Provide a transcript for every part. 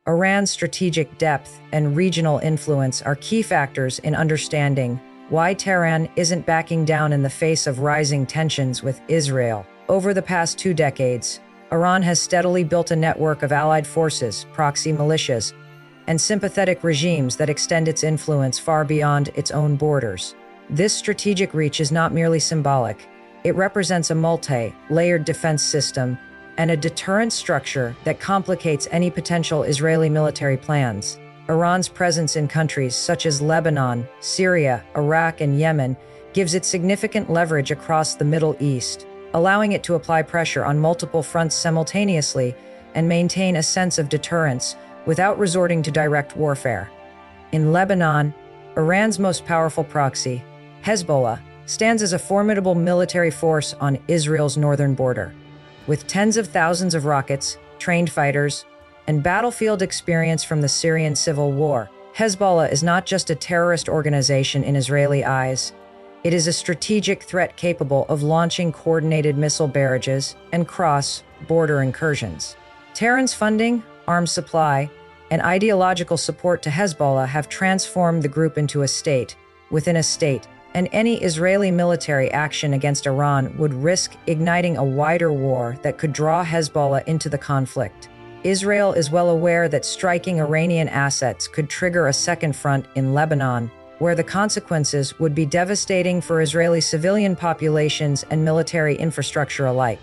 Iran's strategic depth and regional influence are key factors in understanding why Tehran isn't backing down in the face of rising tensions with Israel. Over the past 2 decades, Iran has steadily built a network of allied forces, proxy militias, and sympathetic regimes that extend its influence far beyond its own borders. This strategic reach is not merely symbolic. It represents a multi-layered defense system and a deterrent structure that complicates any potential Israeli military plans. Iran's presence in countries such as Lebanon, Syria, Iraq, and Yemen gives it significant leverage across the Middle East, allowing it to apply pressure on multiple fronts simultaneously and maintain a sense of deterrence without resorting to direct warfare. In Lebanon, Iran's most powerful proxy, Hezbollah, stands as a formidable military force on Israel's northern border. With tens of thousands of rockets, trained fighters, and battlefield experience from the Syrian civil war, Hezbollah is not just a terrorist organization in Israeli eyes. It is a strategic threat capable of launching coordinated missile barrages and cross-border incursions. Tehran's funding, arms supply, and ideological support to Hezbollah have transformed the group into a state within a state, and any Israeli military action against Iran would risk igniting a wider war that could draw Hezbollah into the conflict. Israel is well aware that striking Iranian assets could trigger a second front in Lebanon, where the consequences would be devastating for Israeli civilian populations and military infrastructure alike.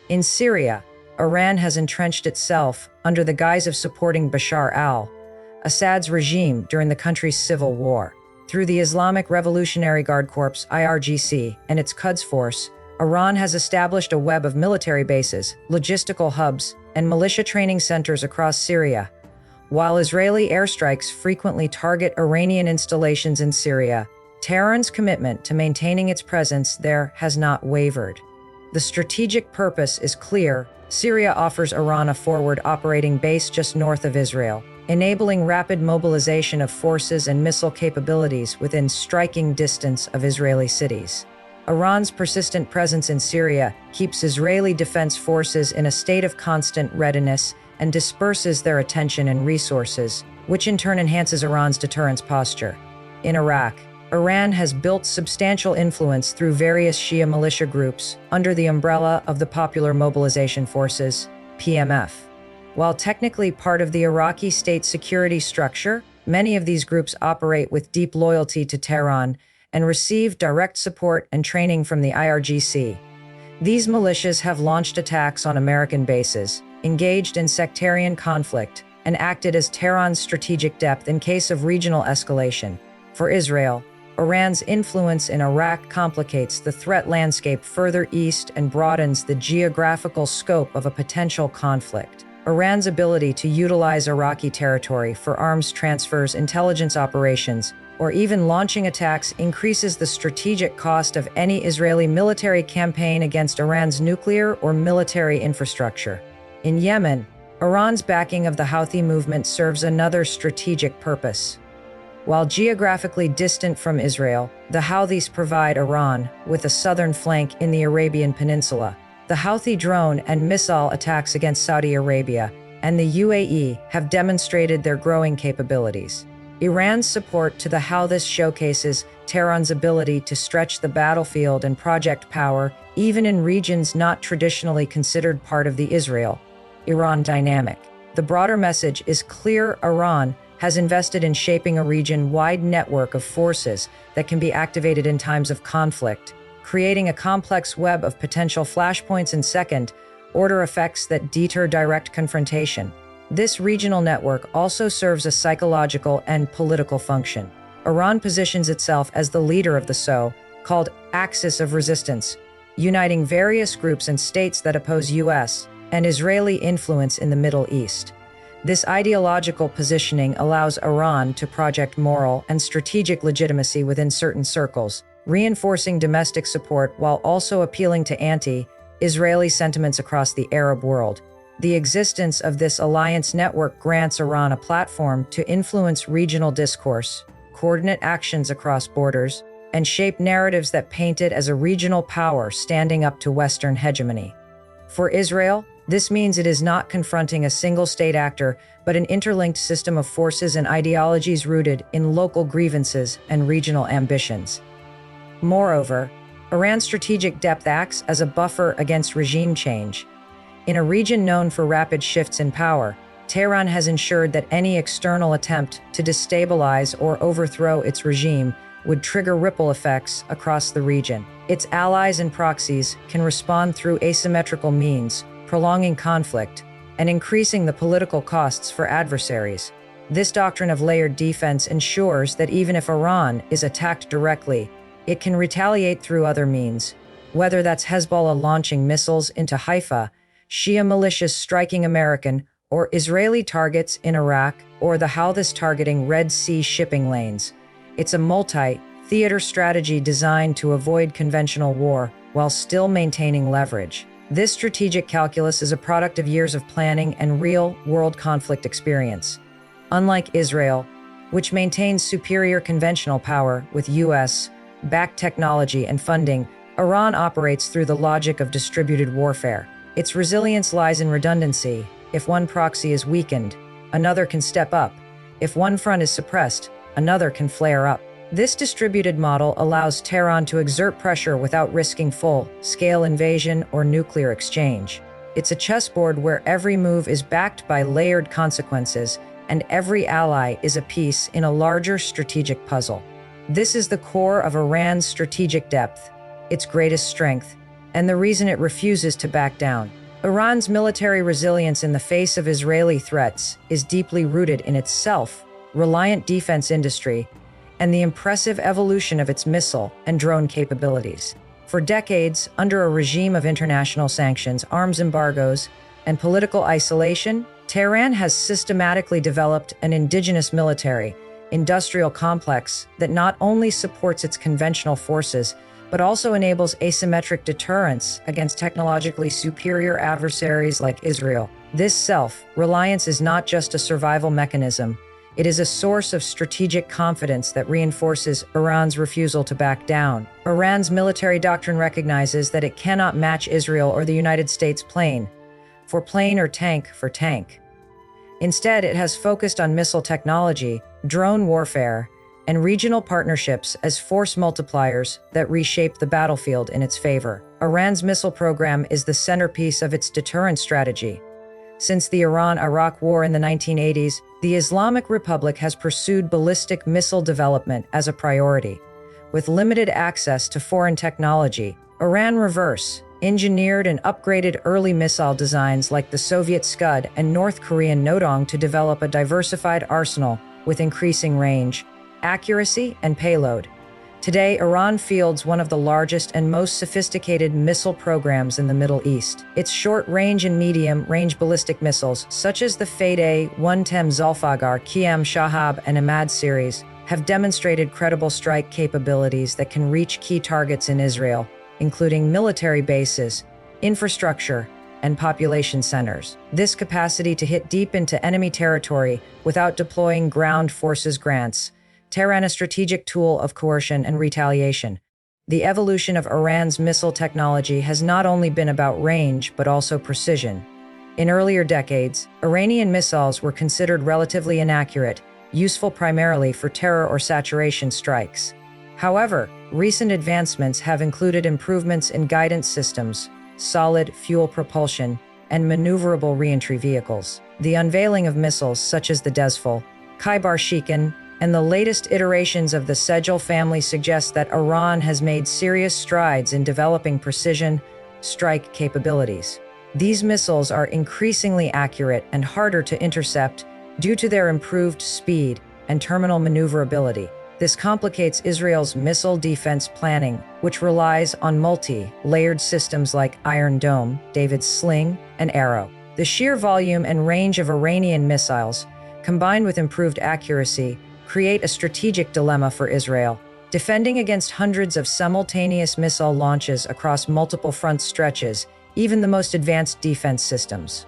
In Syria, Iran has entrenched itself under the guise of supporting Bashar al-Assad's regime during the country's civil war. Through the Islamic Revolutionary Guard Corps (IRGC) and its Quds Force, Iran has established a web of military bases, logistical hubs, and militia training centers across Syria. While Israeli airstrikes frequently target Iranian installations in Syria, Tehran's commitment to maintaining its presence there has not wavered. The strategic purpose is clear. Syria offers Iran a forward operating base just north of Israel, enabling rapid mobilization of forces and missile capabilities within striking distance of Israeli cities. Iran's persistent presence in Syria keeps Israeli defense forces in a state of constant readiness and disperses their attention and resources, which in turn enhances Iran's deterrence posture. In Iraq, Iran has built substantial influence through various Shia militia groups under the umbrella of the Popular Mobilization Forces, PMF. While technically part of the Iraqi state security structure, many of these groups operate with deep loyalty to Tehran and receive direct support and training from the IRGC. These militias have launched attacks on American bases, engaged in sectarian conflict, and acted as Tehran's strategic depth in case of regional escalation. For Israel, Iran's influence in Iraq complicates the threat landscape further east and broadens the geographical scope of a potential conflict. Iran's ability to utilize Iraqi territory for arms transfers, intelligence operations, or even launching attacks increases the strategic cost of any Israeli military campaign against Iran's nuclear or military infrastructure. In Yemen, Iran's backing of the Houthi movement serves another strategic purpose. While geographically distant from Israel, the Houthis provide Iran with a southern flank in the Arabian Peninsula. The Houthi drone and missile attacks against Saudi Arabia and the UAE have demonstrated their growing capabilities. Iran's support to the Houthis showcases Tehran's ability to stretch the battlefield and project power even in regions not traditionally considered part of the Israel-Iran dynamic. The broader message is clear: Iran has invested in shaping a region-wide network of forces that can be activated in times of conflict, creating a complex web of potential flashpoints and second-order effects that deter direct confrontation. This regional network also serves a psychological and political function. Iran positions itself as the leader of the so-called Axis of Resistance, uniting various groups and states that oppose U.S. and Israeli influence in the Middle East. This ideological positioning allows Iran to project moral and strategic legitimacy within certain circles, reinforcing domestic support while also appealing to anti-Israeli sentiments across the Arab world. The existence of this alliance network grants Iran a platform to influence regional discourse, coordinate actions across borders, and shape narratives that paint it as a regional power standing up to Western hegemony. For Israel, This means it is not confronting a single state actor, but an interlinked system of forces and ideologies rooted in local grievances and regional ambitions. Moreover, Iran's strategic depth acts as a buffer against regime change. In a region known for rapid shifts in power, Tehran has ensured that any external attempt to destabilize or overthrow its regime would trigger ripple effects across the region. Its allies and proxies can respond through asymmetrical means, prolonging conflict and increasing the political costs for adversaries. This doctrine of layered defense ensures that even if Iran is attacked directly, it can retaliate through other means, whether that's Hezbollah launching missiles into Haifa, Shia militias striking American or Israeli targets in Iraq, or the Houthis targeting Red Sea shipping lanes. It's a multi-theater strategy designed to avoid conventional war while still maintaining leverage. This strategic calculus is a product of years of planning and real-world conflict experience. Unlike Israel, which maintains superior conventional power with U.S.-backed technology and funding, Iran operates through the logic of distributed warfare. Its resilience lies in redundancy. If one proxy is weakened, another can step up. If one front is suppressed, another can flare up. This distributed model allows Tehran to exert pressure without risking full-scale invasion or nuclear exchange. It's a chessboard where every move is backed by layered consequences, and every ally is a piece in a larger strategic puzzle. This is the core of Iran's strategic depth, its greatest strength, and the reason it refuses to back down. Iran's military resilience in the face of Israeli threats is deeply rooted in its self-reliant defense industry and the impressive evolution of its missile and drone capabilities. For decades, under a regime of international sanctions, arms embargoes, and political isolation, Tehran has systematically developed an indigenous military-industrial complex that not only supports its conventional forces, but also enables asymmetric deterrence against technologically superior adversaries like Israel. This self-reliance is not just a survival mechanism, it is a source of strategic confidence that reinforces Iran's refusal to back down. Iran's military doctrine recognizes that it cannot match Israel or the United States plane or tank for tank. Instead, it has focused on missile technology, drone warfare, and regional partnerships as force multipliers that reshape the battlefield in its favor. Iran's missile program is the centerpiece of its deterrence strategy. Since the Iran-Iraq War in the 1980s, the Islamic Republic has pursued ballistic missile development as a priority. With limited access to foreign technology, Iran reverse-engineered and upgraded early missile designs like the Soviet Scud and North Korean Nodong to develop a diversified arsenal with increasing range, accuracy, and payload. Today, Iran fields one of the largest and most sophisticated missile programs in the Middle East. Its short-range and medium-range ballistic missiles, such as the Fateh-110 Zulfiqar, Qiyam Shahab, and Ahmad series, have demonstrated credible strike capabilities that can reach key targets in Israel, including military bases, infrastructure, and population centers. This capacity to hit deep into enemy territory without deploying ground forces grants Tehran a strategic tool of coercion and retaliation. The evolution of Iran's missile technology has not only been about range, but also precision. In earlier decades, Iranian missiles were considered relatively inaccurate, useful primarily for terror or saturation strikes. However, recent advancements have included improvements in guidance systems, solid fuel propulsion, and maneuverable reentry vehicles. The unveiling of missiles such as the Desful, Khaibar-Shikan, and the latest iterations of the Sejal family suggest that Iran has made serious strides in developing precision strike capabilities. These missiles are increasingly accurate and harder to intercept due to their improved speed and terminal maneuverability. This complicates Israel's missile defense planning, which relies on multi-layered systems like Iron Dome, David's Sling, and Arrow. The sheer volume and range of Iranian missiles, combined with improved accuracy, create a strategic dilemma for Israel. Defending against hundreds of simultaneous missile launches across multiple front stretches, even the most advanced defense systems.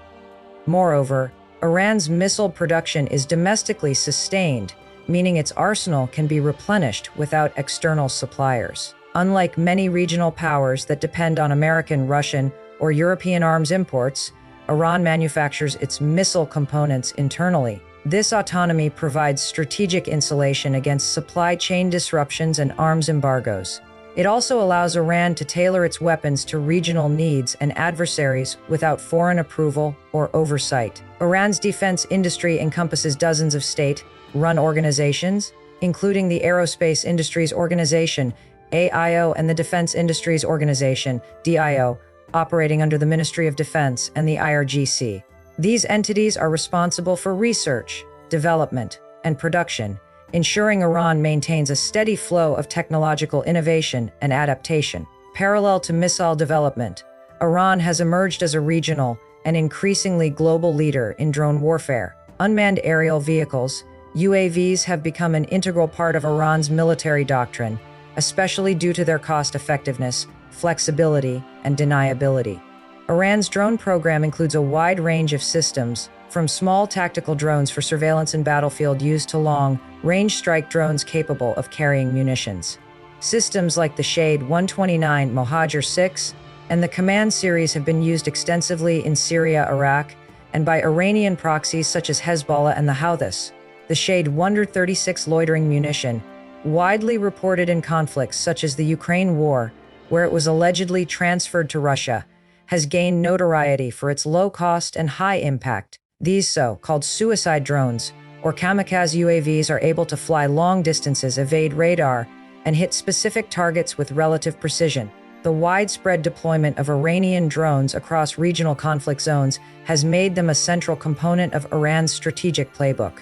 Moreover, Iran's missile production is domestically sustained, meaning its arsenal can be replenished without external suppliers. Unlike many regional powers that depend on American, Russian, or European arms imports, Iran manufactures its missile components internally. This autonomy provides strategic insulation against supply chain disruptions and arms embargoes. It also allows Iran to tailor its weapons to regional needs and adversaries without foreign approval or oversight. Iran's defense industry encompasses dozens of state-run organizations, including the Aerospace Industries Organization, AIO, and the Defense Industries Organization, DIO, operating under the Ministry of Defense and the IRGC. These entities are responsible for research, development, and production, ensuring Iran maintains a steady flow of technological innovation and adaptation. Parallel to missile development, Iran has emerged as a regional and increasingly global leader in drone warfare. Unmanned aerial vehicles, UAVs, have become an integral part of Iran's military doctrine, especially due to their cost-effectiveness, flexibility, and deniability. Iran's drone program includes a wide range of systems, from small tactical drones for surveillance and battlefield use to long-range strike drones capable of carrying munitions. Systems like the Shade 129 Mohajer 6 and the Command series have been used extensively in Syria, Iraq, and by Iranian proxies such as Hezbollah and the Houthis. The Shade 136 loitering munition, widely reported in conflicts such as the Ukraine war, where it was allegedly transferred to Russia, has gained notoriety for its low cost and high impact. These so-called suicide drones, or kamikaze UAVs, are able to fly long distances, evade radar, and hit specific targets with relative precision. The widespread deployment of Iranian drones across regional conflict zones has made them a central component of Iran's strategic playbook.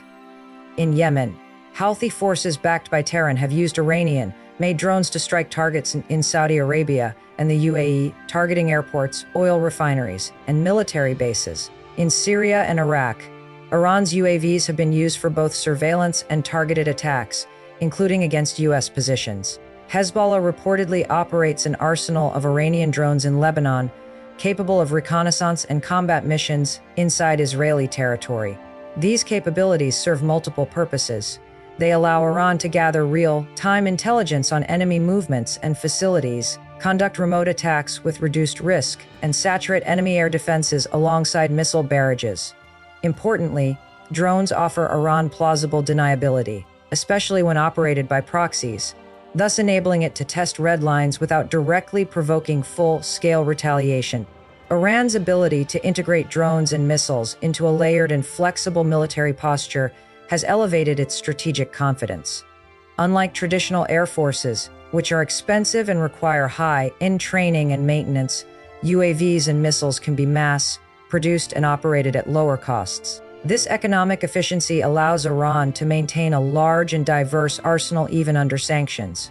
In Yemen, Houthi forces backed by Tehran have used Iranian-made drones to strike targets in Saudi Arabia and the UAE, targeting airports, oil refineries, and military bases. In Syria and Iraq, Iran's UAVs have been used for both surveillance and targeted attacks, including against U.S. positions. Hezbollah reportedly operates an arsenal of Iranian drones in Lebanon, capable of reconnaissance and combat missions inside Israeli territory. These capabilities serve multiple purposes. They allow Iran to gather real-time intelligence on enemy movements and facilities, conduct remote attacks with reduced risk, and saturate enemy air defenses alongside missile barrages. Importantly, drones offer Iran plausible deniability, especially when operated by proxies, thus enabling it to test red lines without directly provoking full-scale retaliation. Iran's ability to integrate drones and missiles into a layered and flexible military posture has elevated its strategic confidence. Unlike traditional air forces, which are expensive and require high-end training and maintenance, UAVs and missiles can be mass-produced and operated at lower costs. This economic efficiency allows Iran to maintain a large and diverse arsenal even under sanctions.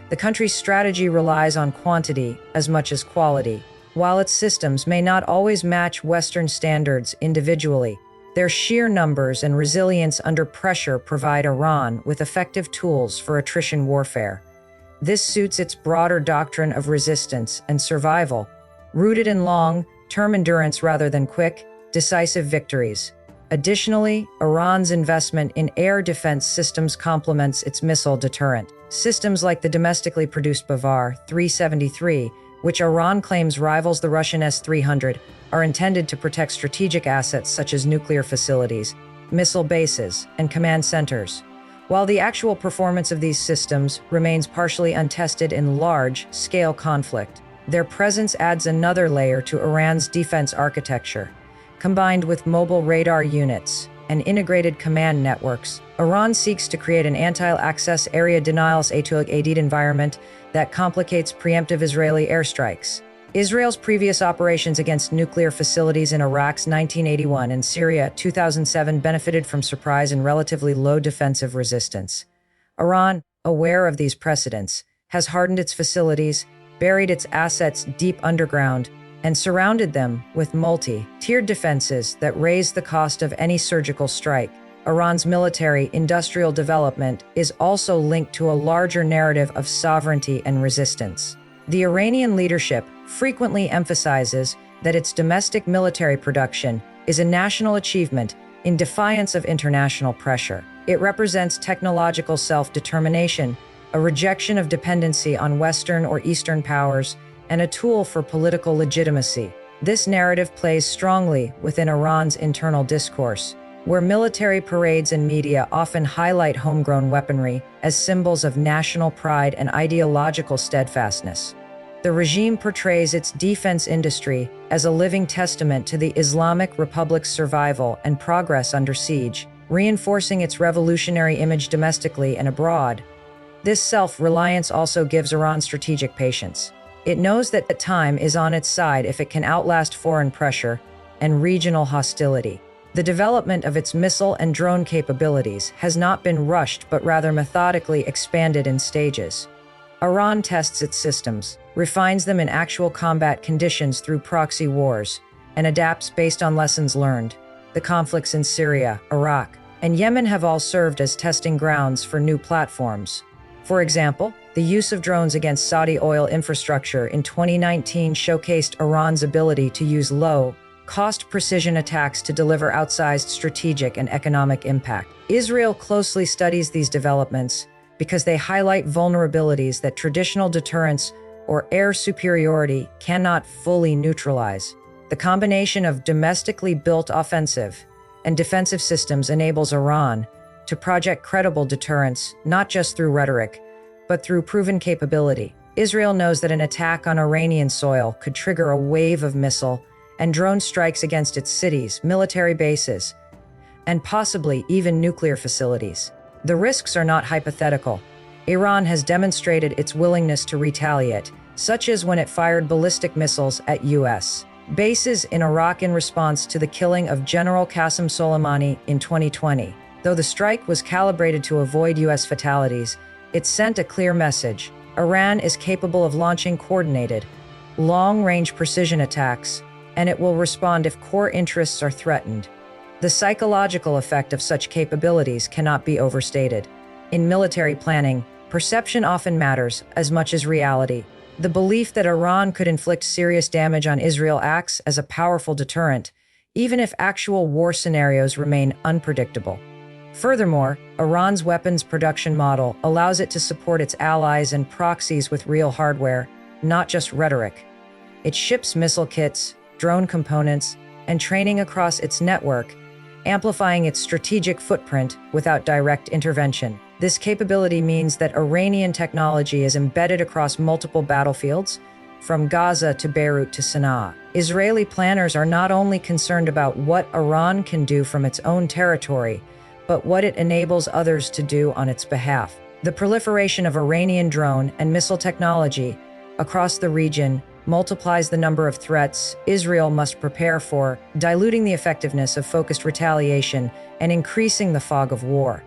The country's strategy relies on quantity as much as quality. While its systems may not always match Western standards individually, their sheer numbers and resilience under pressure provide Iran with effective tools for attrition warfare. This suits its broader doctrine of resistance and survival, rooted in long-term endurance rather than quick, decisive victories. Additionally, Iran's investment in air defense systems complements its missile deterrent. Systems like the domestically produced Bavar 373, which Iran claims rivals the Russian S-300, are intended to protect strategic assets such as nuclear facilities, missile bases, and command centers. While the actual performance of these systems remains partially untested in large-scale conflict, their presence adds another layer to Iran's defense architecture. Combined with mobile radar units and integrated command networks, Iran seeks to create an anti-access area denials environment that complicates preemptive Israeli airstrikes. Israel's previous operations against nuclear facilities in Iraq's 1981 and Syria 2007 benefited from surprise and relatively low defensive resistance. Iran, aware of these precedents, has hardened its facilities, buried its assets deep underground, and surrounded them with multi-tiered defenses that raise the cost of any surgical strike. Iran's military-industrial development is also linked to a larger narrative of sovereignty and resistance. The Iranian leadership frequently emphasizes that its domestic military production is a national achievement in defiance of international pressure. It represents technological self-determination, a rejection of dependency on Western or Eastern powers, and a tool for political legitimacy. This narrative plays strongly within Iran's internal discourse, where military parades and media often highlight homegrown weaponry as symbols of national pride and ideological steadfastness. The regime portrays its defense industry as a living testament to the Islamic Republic's survival and progress under siege, reinforcing its revolutionary image domestically and abroad. This self-reliance also gives Iran strategic patience. It knows that the time is on its side if it can outlast foreign pressure and regional hostility. The development of its missile and drone capabilities has not been rushed but rather methodically expanded in stages. Iran tests its systems, refines them in actual combat conditions through proxy wars, and adapts based on lessons learned. The conflicts in Syria, Iraq, and Yemen have all served as testing grounds for new platforms. For example, the use of drones against Saudi oil infrastructure in 2019 showcased Iran's ability to use low-cost precision attacks to deliver outsized strategic and economic impact. Israel closely studies these developments because they highlight vulnerabilities that traditional deterrence or air superiority cannot fully neutralize. The combination of domestically built offensive and defensive systems enables Iran to project credible deterrence, not just through rhetoric, but through proven capability. Israel knows that an attack on Iranian soil could trigger a wave of missile and drone strikes against its cities, military bases, and possibly even nuclear facilities. The risks are not hypothetical. Iran has demonstrated its willingness to retaliate, such as when it fired ballistic missiles at U.S. bases in Iraq in response to the killing of General Qasem Soleimani in 2020. Though the strike was calibrated to avoid U.S. fatalities, it sent a clear message. Iran is capable of launching coordinated, long-range precision attacks, and it will respond if core interests are threatened. The psychological effect of such capabilities cannot be overstated. In military planning, perception often matters as much as reality. The belief that Iran could inflict serious damage on Israel acts as a powerful deterrent, even if actual war scenarios remain unpredictable. Furthermore, Iran's weapons production model allows it to support its allies and proxies with real hardware, not just rhetoric. It ships missile kits, drone components, and training across its network, amplifying its strategic footprint without direct intervention. This capability means that Iranian technology is embedded across multiple battlefields, from Gaza to Beirut to Sana'a. Israeli planners are not only concerned about what Iran can do from its own territory, but what it enables others to do on its behalf. The proliferation of Iranian drone and missile technology across the region multiplies the number of threats Israel must prepare for, diluting the effectiveness of focused retaliation and increasing the fog of war.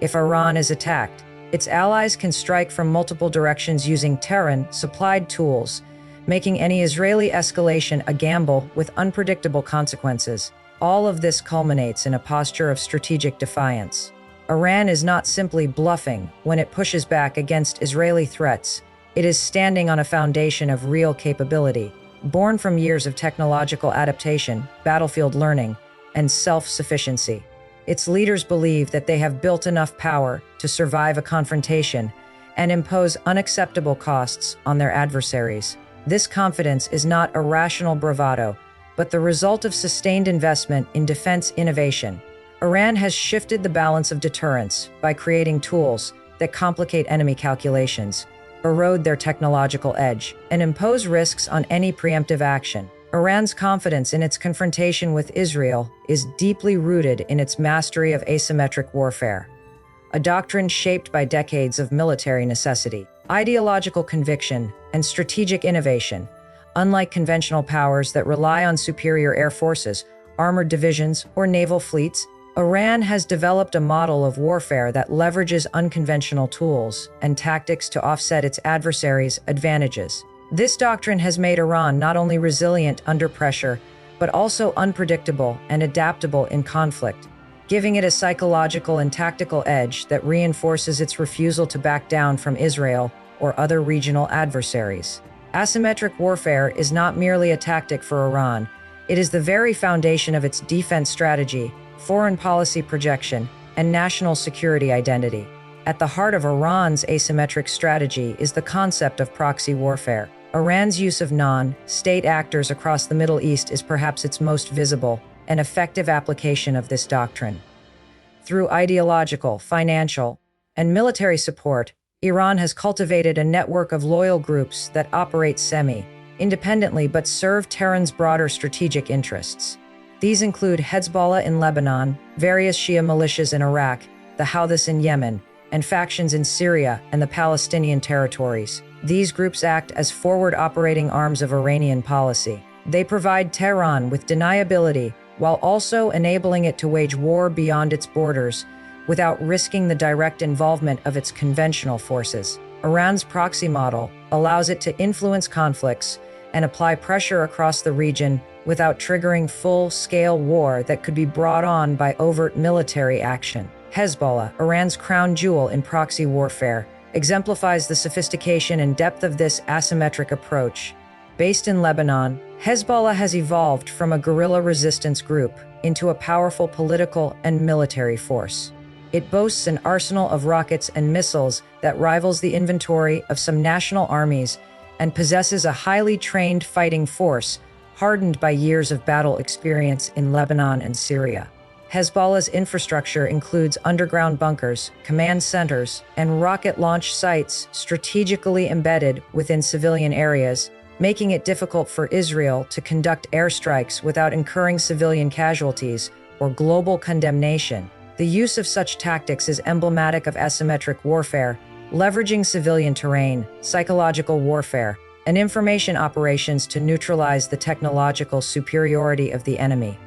If Iran is attacked, its allies can strike from multiple directions using Tehran-supplied tools, making any Israeli escalation a gamble with unpredictable consequences. All of this culminates in a posture of strategic defiance. Iran is not simply bluffing when it pushes back against Israeli threats. It is standing on a foundation of real capability, born from years of technological adaptation, battlefield learning, and self-sufficiency. Its leaders believe that they have built enough power to survive a confrontation and impose unacceptable costs on their adversaries. This confidence is not irrational bravado, but the result of sustained investment in defense innovation. Iran has shifted the balance of deterrence by creating tools that complicate enemy calculations, erode their technological edge, and impose risks on any preemptive action. Iran's confidence in its confrontation with Israel is deeply rooted in its mastery of asymmetric warfare, a doctrine shaped by decades of military necessity, ideological conviction, and strategic innovation. Unlike conventional powers that rely on superior air forces, armored divisions, or naval fleets, Iran has developed a model of warfare that leverages unconventional tools and tactics to offset its adversaries' advantages. This doctrine has made Iran not only resilient under pressure, but also unpredictable and adaptable in conflict, giving it a psychological and tactical edge that reinforces its refusal to back down from Israel or other regional adversaries. Asymmetric warfare is not merely a tactic for Iran, it is the very foundation of its defense strategy, foreign policy projection, and national security identity. At the heart of Iran's asymmetric strategy is the concept of proxy warfare. Iran's use of non-state actors across the Middle East is perhaps its most visible and effective application of this doctrine. Through ideological, financial, and military support, Iran has cultivated a network of loyal groups that operate semi-independently but serve Tehran's broader strategic interests. These include Hezbollah in Lebanon, various Shia militias in Iraq, the Houthis in Yemen, and factions in Syria and the Palestinian territories. These groups act as forward operating arms of Iranian policy. They provide Tehran with deniability while also enabling it to wage war beyond its borders without risking the direct involvement of its conventional forces. Iran's proxy model allows it to influence conflicts and apply pressure across the region without triggering full-scale war that could be brought on by overt military action. Hezbollah, Iran's crown jewel in proxy warfare, exemplifies the sophistication and depth of this asymmetric approach. Based in Lebanon, Hezbollah has evolved from a guerrilla resistance group into a powerful political and military force. It boasts an arsenal of rockets and missiles that rivals the inventory of some national armies and possesses a highly trained fighting force hardened by years of battle experience in Lebanon and Syria. Hezbollah's infrastructure includes underground bunkers, command centers, and rocket launch sites strategically embedded within civilian areas, making it difficult for Israel to conduct airstrikes without incurring civilian casualties or global condemnation. The use of such tactics is emblematic of asymmetric warfare, leveraging civilian terrain, psychological warfare, and information operations to neutralize the technological superiority of the enemy.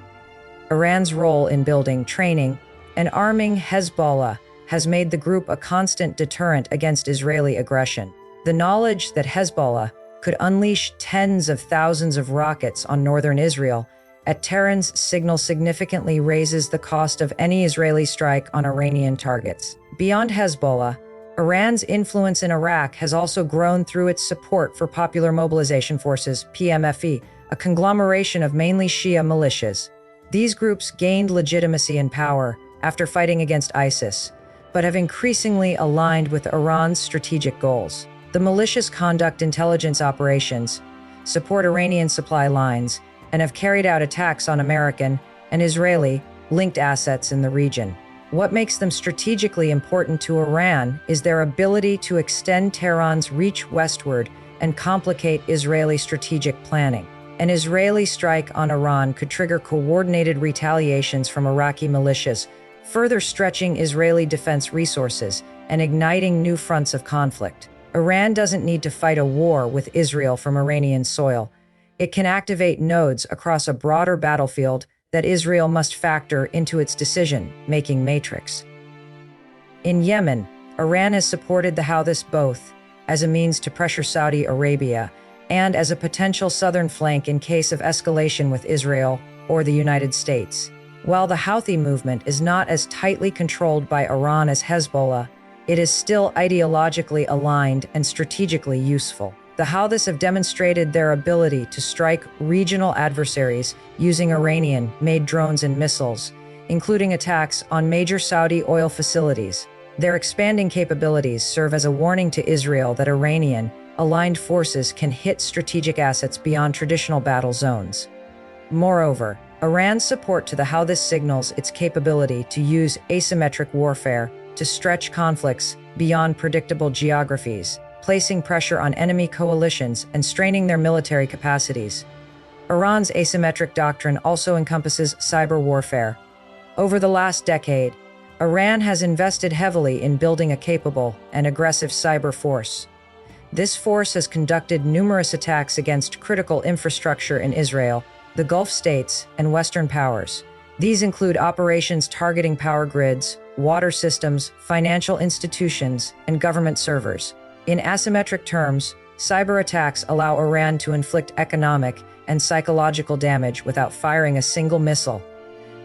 Iran's role in building, training, and arming Hezbollah has made the group a constant deterrent against Israeli aggression. The knowledge that Hezbollah could unleash tens of thousands of rockets on northern Israel at Tehran's signal significantly raises the cost of any Israeli strike on Iranian targets. Beyond Hezbollah, Iran's influence in Iraq has also grown through its support for Popular Mobilization Forces, PMFE, a conglomeration of mainly Shia militias. These groups gained legitimacy and power after fighting against ISIS, but have increasingly aligned with Iran's strategic goals. The militias conduct intelligence operations, support Iranian supply lines, and have carried out attacks on American and Israeli-linked assets in the region. What makes them strategically important to Iran is their ability to extend Tehran's reach westward and complicate Israeli strategic planning. An Israeli strike on Iran could trigger coordinated retaliations from Iraqi militias, further stretching Israeli defense resources and igniting new fronts of conflict. Iran doesn't need to fight a war with Israel from Iranian soil. It can activate nodes across a broader battlefield that Israel must factor into its decision-making matrix. In Yemen, Iran has supported the Houthis both as a means to pressure Saudi Arabia and as a potential southern flank in case of escalation with Israel or the United States. While the Houthi movement is not as tightly controlled by Iran as Hezbollah, it is still ideologically aligned and strategically useful. The Houthis have demonstrated their ability to strike regional adversaries using Iranian-made drones and missiles, including attacks on major Saudi oil facilities. Their expanding capabilities serve as a warning to Israel that Iranian-aligned forces can hit strategic assets beyond traditional battle zones. Moreover, Iran's support to the Houthis signals its capability to use asymmetric warfare to stretch conflicts beyond predictable geographies, placing pressure on enemy coalitions and straining their military capacities. Iran's asymmetric doctrine also encompasses cyber warfare. Over the last decade, Iran has invested heavily in building a capable and aggressive cyber force. This force has conducted numerous attacks against critical infrastructure in Israel, the Gulf states, and Western powers. These include operations targeting power grids, water systems, financial institutions, and government servers. In asymmetric terms, cyber attacks allow Iran to inflict economic and psychological damage without firing a single missile.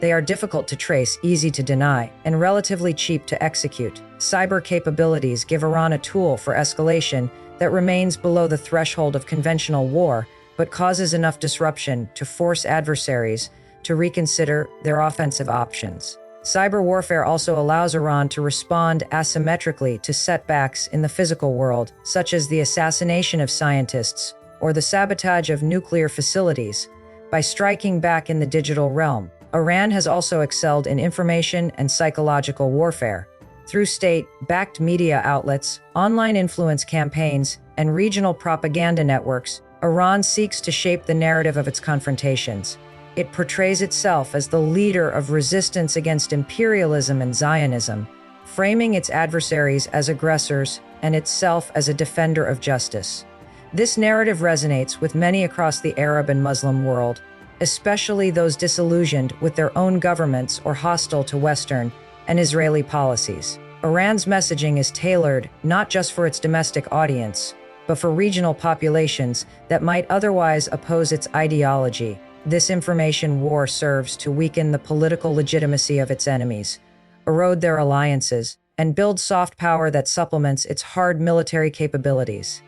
They are difficult to trace, easy to deny, and relatively cheap to execute. Cyber capabilities give Iran a tool for escalation that remains below the threshold of conventional war, but causes enough disruption to force adversaries to reconsider their offensive options. Cyber warfare also allows Iran to respond asymmetrically to setbacks in the physical world, such as the assassination of scientists or the sabotage of nuclear facilities. By striking back in the digital realm, Iran has also excelled in information and psychological warfare. Through state-backed media outlets, online influence campaigns, and regional propaganda networks, Iran seeks to shape the narrative of its confrontations. It portrays itself as the leader of resistance against imperialism and Zionism, framing its adversaries as aggressors and itself as a defender of justice. This narrative resonates with many across the Arab and Muslim world, especially those disillusioned with their own governments or hostile to Western and Israeli policies. Iran's messaging is tailored not just for its domestic audience, but for regional populations that might otherwise oppose its ideology. This information war serves to weaken the political legitimacy of its enemies, erode their alliances, and build soft power that supplements its hard military capabilities.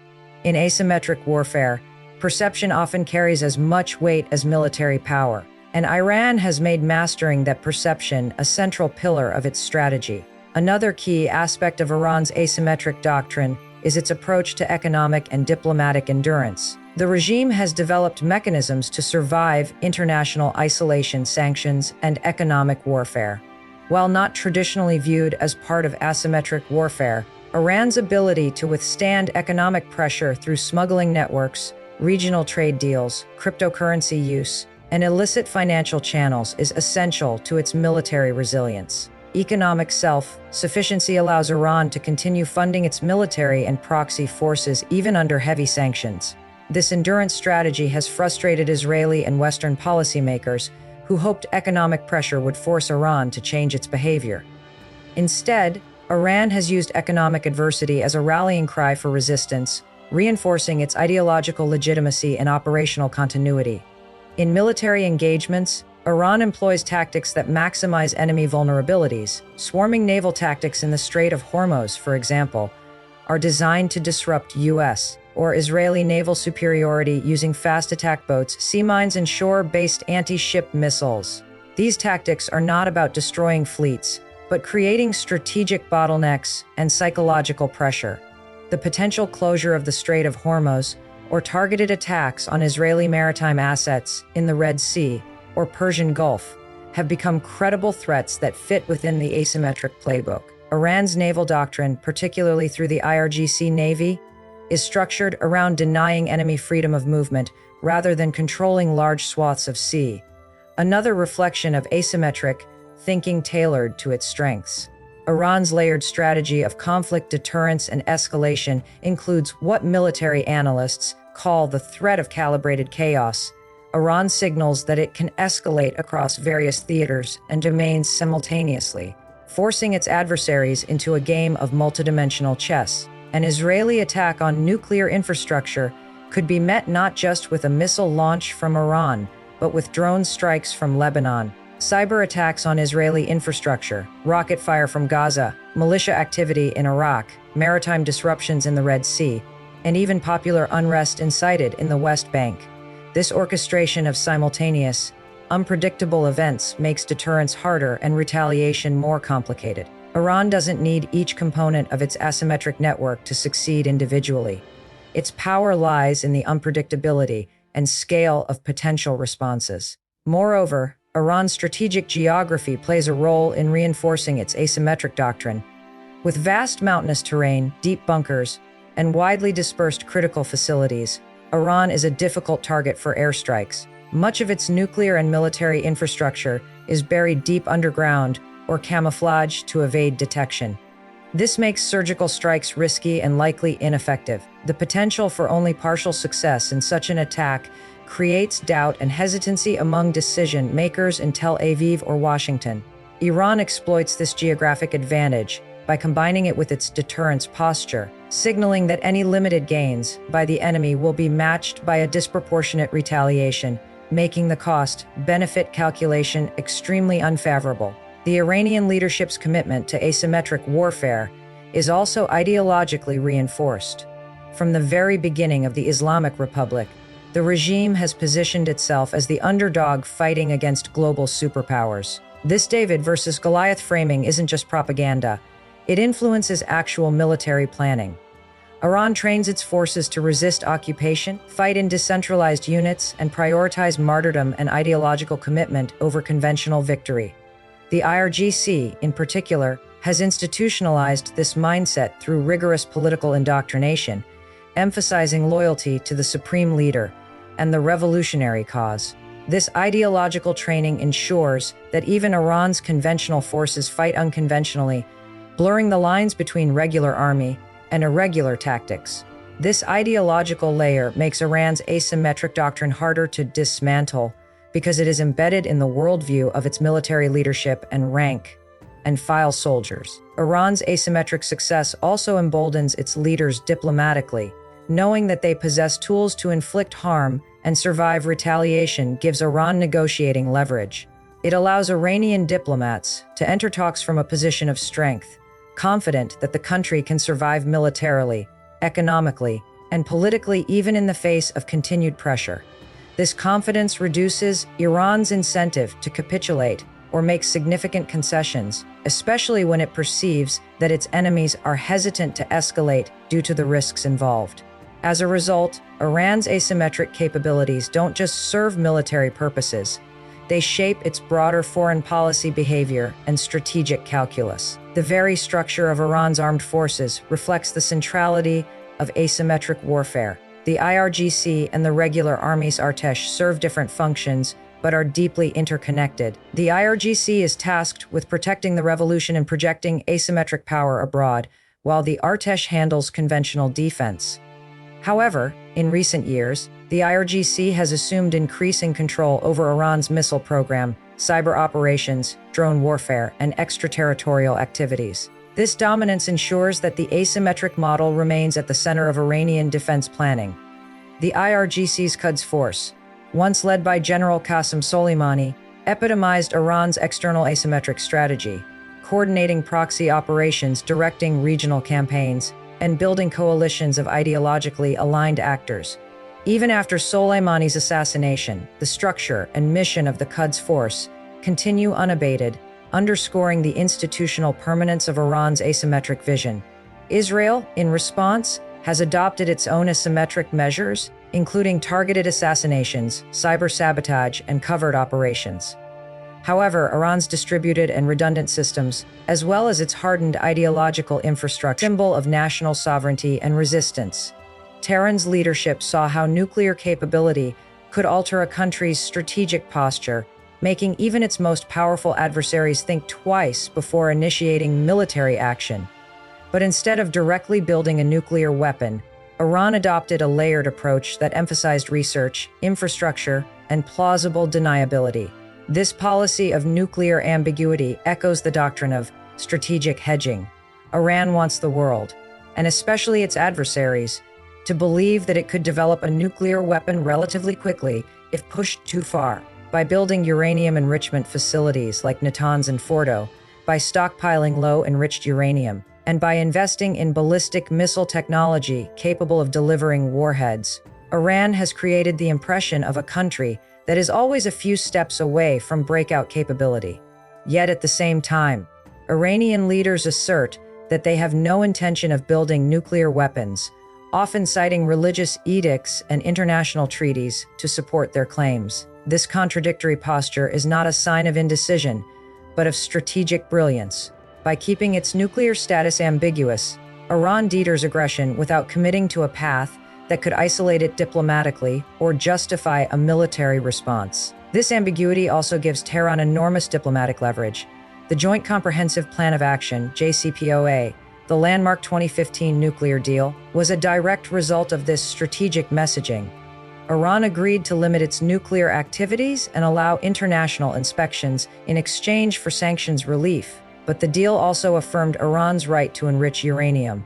In asymmetric warfare, perception often carries as much weight as military power, and Iran has made mastering that perception a central pillar of its strategy. Another key aspect of Iran's asymmetric doctrine is its approach to economic and diplomatic endurance. The regime has developed mechanisms to survive international isolation, sanctions, and economic warfare. While not traditionally viewed as part of asymmetric warfare, Iran's ability to withstand economic pressure through smuggling networks, regional trade deals, cryptocurrency use, and illicit financial channels is essential to its military resilience. Economic self-sufficiency allows Iran to continue funding its military and proxy forces even under heavy sanctions. This endurance strategy has frustrated Israeli and Western policymakers who hoped economic pressure would force Iran to change its behavior. Instead, Iran has used economic adversity as a rallying cry for resistance, reinforcing its ideological legitimacy and operational continuity. In military engagements, Iran employs tactics that maximize enemy vulnerabilities. Swarming naval tactics in the Strait of Hormuz, for example, are designed to disrupt U.S. or Israeli naval superiority using fast attack boats, sea mines, and shore-based anti-ship missiles. These tactics are not about destroying fleets, but creating strategic bottlenecks and psychological pressure. The potential closure of the Strait of Hormuz or targeted attacks on Israeli maritime assets in the Red Sea or Persian Gulf have become credible threats that fit within the asymmetric playbook. Iran's naval doctrine, particularly through the IRGC Navy, is structured around denying enemy freedom of movement rather than controlling large swaths of sea, another reflection of asymmetric thinking tailored to its strengths. Iran's layered strategy of conflict deterrence and escalation includes what military analysts call the threat of calibrated chaos. Iran signals that it can escalate across various theaters and domains simultaneously, forcing its adversaries into a game of multidimensional chess. An Israeli attack on nuclear infrastructure could be met not just with a missile launch from Iran, but with drone strikes from Lebanon, cyber attacks on Israeli infrastructure, rocket fire from Gaza, militia activity in Iraq, maritime disruptions in the Red Sea, and even popular unrest incited in the West Bank. This orchestration of simultaneous, unpredictable events makes deterrence harder and retaliation more complicated. Iran doesn't need each component of its asymmetric network to succeed individually. Its power lies in the unpredictability and scale of potential responses. Moreover, Iran's strategic geography plays a role in reinforcing its asymmetric doctrine. With vast mountainous terrain, deep bunkers, and widely dispersed critical facilities, Iran is a difficult target for airstrikes. Much of its nuclear and military infrastructure is buried deep underground or camouflaged to evade detection. This makes surgical strikes risky and likely ineffective. The potential for only partial success in such an attack creates doubt and hesitancy among decision makers in Tel Aviv or Washington. Iran exploits this geographic advantage by combining it with its deterrence posture, signaling that any limited gains by the enemy will be matched by a disproportionate retaliation, making the cost-benefit calculation extremely unfavorable. The Iranian leadership's commitment to asymmetric warfare is also ideologically reinforced. From the very beginning of the Islamic Republic, the regime has positioned itself as the underdog fighting against global superpowers. This David versus Goliath framing isn't just propaganda. It influences actual military planning. Iran trains its forces to resist occupation, fight in decentralized units, and prioritize martyrdom and ideological commitment over conventional victory. The IRGC, in particular, has institutionalized this mindset through rigorous political indoctrination, emphasizing loyalty to the supreme leader and the revolutionary cause. This ideological training ensures that even Iran's conventional forces fight unconventionally, blurring the lines between regular army and irregular tactics. This ideological layer makes Iran's asymmetric doctrine harder to dismantle because it is embedded in the worldview of its military leadership and rank-and-file soldiers. Iran's asymmetric success also emboldens its leaders diplomatically. Knowing that they possess tools to inflict harm and survive retaliation gives Iran negotiating leverage. It allows Iranian diplomats to enter talks from a position of strength, confident that the country can survive militarily, economically, and politically even in the face of continued pressure. This confidence reduces Iran's incentive to capitulate or make significant concessions, especially when it perceives that its enemies are hesitant to escalate due to the risks involved. As a result, Iran's asymmetric capabilities don't just serve military purposes, they shape its broader foreign policy behavior and strategic calculus. The very structure of Iran's armed forces reflects the centrality of asymmetric warfare. The IRGC and the regular army's Artesh serve different functions, but are deeply interconnected. The IRGC is tasked with protecting the revolution and projecting asymmetric power abroad, while the Artesh handles conventional defense. However, in recent years, the IRGC has assumed increasing control over Iran's missile program, cyber operations, drone warfare, and extraterritorial activities. This dominance ensures that the asymmetric model remains at the center of Iranian defense planning. The IRGC's Quds Force, once led by General Qasem Soleimani, epitomized Iran's external asymmetric strategy, coordinating proxy operations, directing regional campaigns, and building coalitions of ideologically aligned actors. Even after Soleimani's assassination, the structure and mission of the Quds Force continue unabated, underscoring the institutional permanence of Iran's asymmetric vision. Israel, in response, has adopted its own asymmetric measures, including targeted assassinations, cyber sabotage, and covert operations. However, Iran's distributed and redundant systems, as well as its hardened ideological infrastructure, symbol of national sovereignty and resistance. Tehran's leadership saw how nuclear capability could alter a country's strategic posture, making even its most powerful adversaries think twice before initiating military action. But instead of directly building a nuclear weapon, Iran adopted a layered approach that emphasized research, infrastructure, and plausible deniability. This policy of nuclear ambiguity echoes the doctrine of strategic hedging. Iran wants the world, and especially its adversaries, to believe that it could develop a nuclear weapon relatively quickly if pushed too far. By building uranium enrichment facilities like Natanz and Fordo, by stockpiling low-enriched uranium, and by investing in ballistic missile technology capable of delivering warheads, Iran has created the impression of a country that is always a few steps away from breakout capability. Yet at the same time, Iranian leaders assert that they have no intention of building nuclear weapons, often citing religious edicts and international treaties to support their claims. This contradictory posture is not a sign of indecision, but of strategic brilliance. By keeping its nuclear status ambiguous, Iran deters aggression without committing to a path that could isolate it diplomatically or justify a military response. This ambiguity also gives Tehran enormous diplomatic leverage. The Joint Comprehensive Plan of Action, JCPOA, the landmark 2015 nuclear deal, was a direct result of this strategic messaging. Iran agreed to limit its nuclear activities and allow international inspections in exchange for sanctions relief, but the deal also affirmed Iran's right to enrich uranium,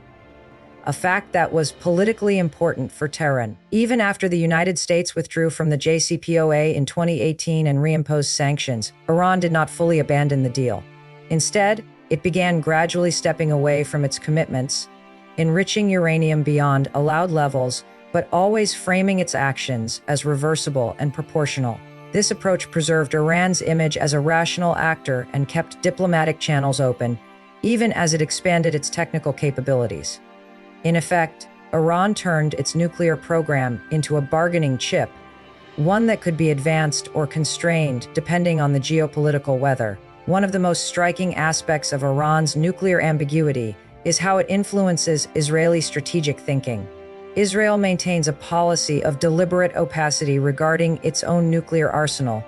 a fact that was politically important for Tehran. Even after the United States withdrew from the JCPOA in 2018 and reimposed sanctions, Iran did not fully abandon the deal. Instead, it began gradually stepping away from its commitments, enriching uranium beyond allowed levels, but always framing its actions as reversible and proportional. This approach preserved Iran's image as a rational actor and kept diplomatic channels open, even as it expanded its technical capabilities. In effect, Iran turned its nuclear program into a bargaining chip, one that could be advanced or constrained depending on the geopolitical weather. One of the most striking aspects of Iran's nuclear ambiguity is how it influences Israeli strategic thinking. Israel maintains a policy of deliberate opacity regarding its own nuclear arsenal,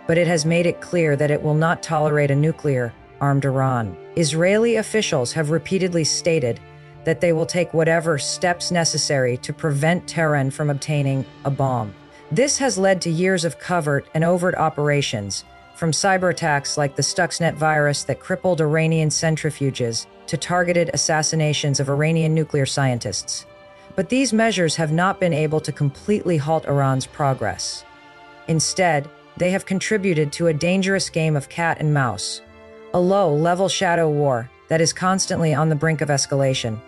but it has made it clear that it will not tolerate a nuclear-armed Iran. Israeli officials have repeatedly stated that they will take whatever steps necessary to prevent Tehran from obtaining a bomb. This has led to years of covert and overt operations, from cyber attacks like the Stuxnet virus that crippled Iranian centrifuges to targeted assassinations of Iranian nuclear scientists. But these measures have not been able to completely halt Iran's progress. Instead, they have contributed to a dangerous game of cat and mouse, a low-level shadow war that is constantly on the brink of escalation.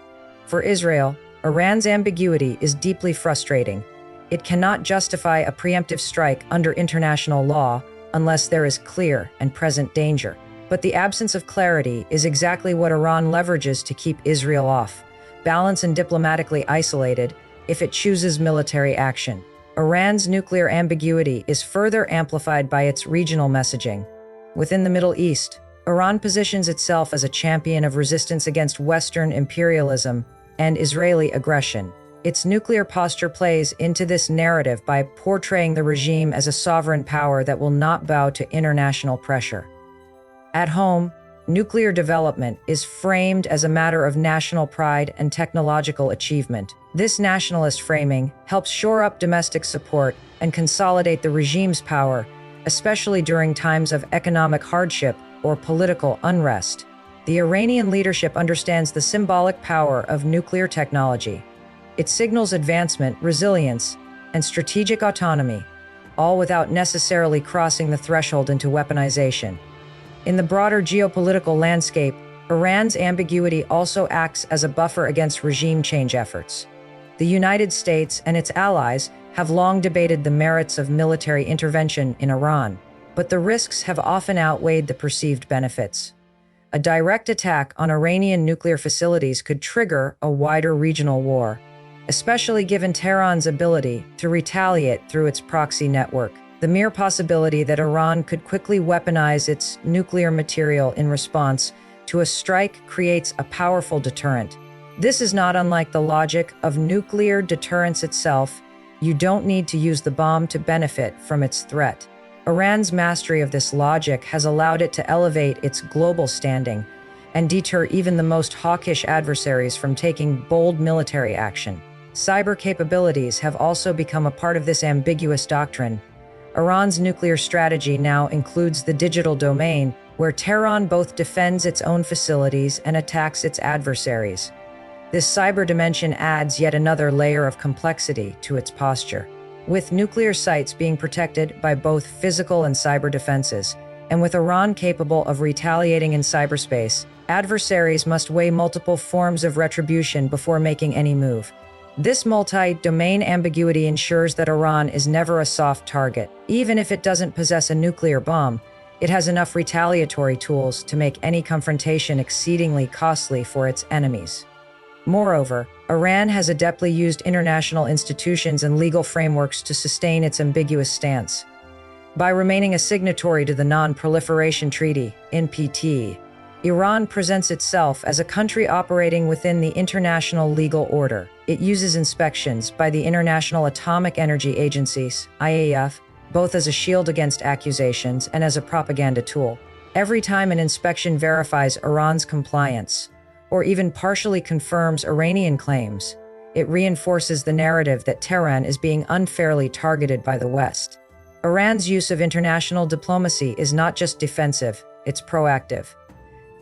For Israel, Iran's ambiguity is deeply frustrating. It cannot justify a preemptive strike under international law unless there is clear and present danger. But the absence of clarity is exactly what Iran leverages to keep Israel off balance and diplomatically isolated if it chooses military action. Iran's nuclear ambiguity is further amplified by its regional messaging. Within the Middle East, Iran positions itself as a champion of resistance against Western imperialism and Israeli aggression. Its nuclear posture plays into this narrative by portraying the regime as a sovereign power that will not bow to international pressure. At home, nuclear development is framed as a matter of national pride and technological achievement. This nationalist framing helps shore up domestic support and consolidate the regime's power, especially during times of economic hardship or political unrest. The Iranian leadership understands the symbolic power of nuclear technology. It signals advancement, resilience, and strategic autonomy, all without necessarily crossing the threshold into weaponization. In the broader geopolitical landscape, Iran's ambiguity also acts as a buffer against regime change efforts. The United States and its allies have long debated the merits of military intervention in Iran, but the risks have often outweighed the perceived benefits. A direct attack on Iranian nuclear facilities could trigger a wider regional war, especially given Tehran's ability to retaliate through its proxy network. The mere possibility that Iran could quickly weaponize its nuclear material in response to a strike creates a powerful deterrent. This is not unlike the logic of nuclear deterrence itself. You don't need to use the bomb to benefit from its threat. Iran's mastery of this logic has allowed it to elevate its global standing and deter even the most hawkish adversaries from taking bold military action. Cyber capabilities have also become a part of this ambiguous doctrine. Iran's nuclear strategy now includes the digital domain, where Tehran both defends its own facilities and attacks its adversaries. This cyber dimension adds yet another layer of complexity to its posture. With nuclear sites being protected by both physical and cyber defenses, and with Iran capable of retaliating in cyberspace, adversaries must weigh multiple forms of retribution before making any move. This multi-domain ambiguity ensures that Iran is never a soft target. Even if it doesn't possess a nuclear bomb, it has enough retaliatory tools to make any confrontation exceedingly costly for its enemies. Moreover, Iran has adeptly used international institutions and legal frameworks to sustain its ambiguous stance. By remaining a signatory to the Non-Proliferation Treaty, NPT, Iran presents itself as a country operating within the international legal order. It uses inspections by the International Atomic Energy Agencies, IAEA, both as a shield against accusations and as a propaganda tool. Every time an inspection verifies Iran's compliance, or even partially confirms Iranian claims, it reinforces the narrative that Tehran is being unfairly targeted by the West. Iran's use of international diplomacy is not just defensive, it's proactive.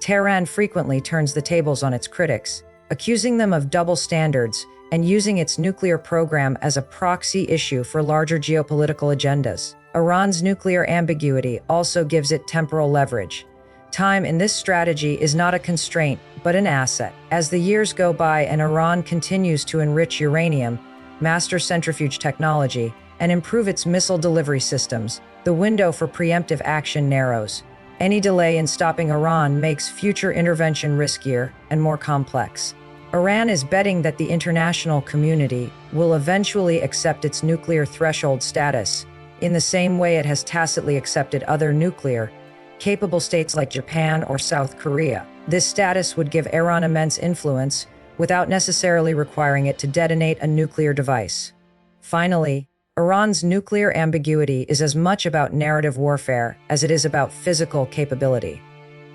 Tehran frequently turns the tables on its critics, accusing them of double standards and using its nuclear program as a proxy issue for larger geopolitical agendas. Iran's nuclear ambiguity also gives it temporal leverage. Time in this strategy is not a constraint, but an asset. As the years go by and Iran continues to enrich uranium, master centrifuge technology, and improve its missile delivery systems, the window for preemptive action narrows. Any delay in stopping Iran makes future intervention riskier and more complex. Iran is betting that the international community will eventually accept its nuclear threshold status, in the same way it has tacitly accepted other nuclear-capable states like Japan or South Korea. This status would give Iran immense influence, without necessarily requiring it to detonate a nuclear device. Finally, Iran's nuclear ambiguity is as much about narrative warfare as it is about physical capability.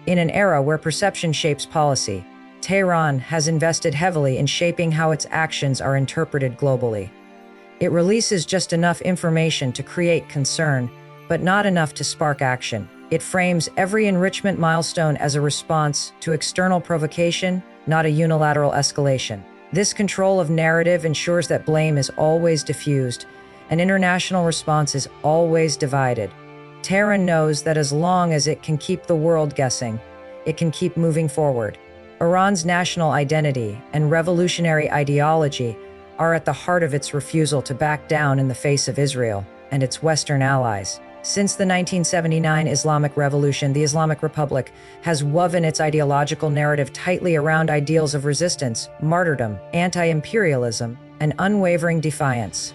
In an era where perception shapes policy, Tehran has invested heavily in shaping how its actions are interpreted globally. It releases just enough information to create concern, but not enough to spark action. It frames every enrichment milestone as a response to external provocation, not a unilateral escalation. This control of narrative ensures that blame is always diffused, and international response is always divided. Tehran knows that as long as it can keep the world guessing, it can keep moving forward. Iran's national identity and revolutionary ideology are at the heart of its refusal to back down in the face of Israel and its Western allies. Since the 1979 Islamic Revolution, the Islamic Republic has woven its ideological narrative tightly around ideals of resistance, martyrdom, anti-imperialism, and unwavering defiance.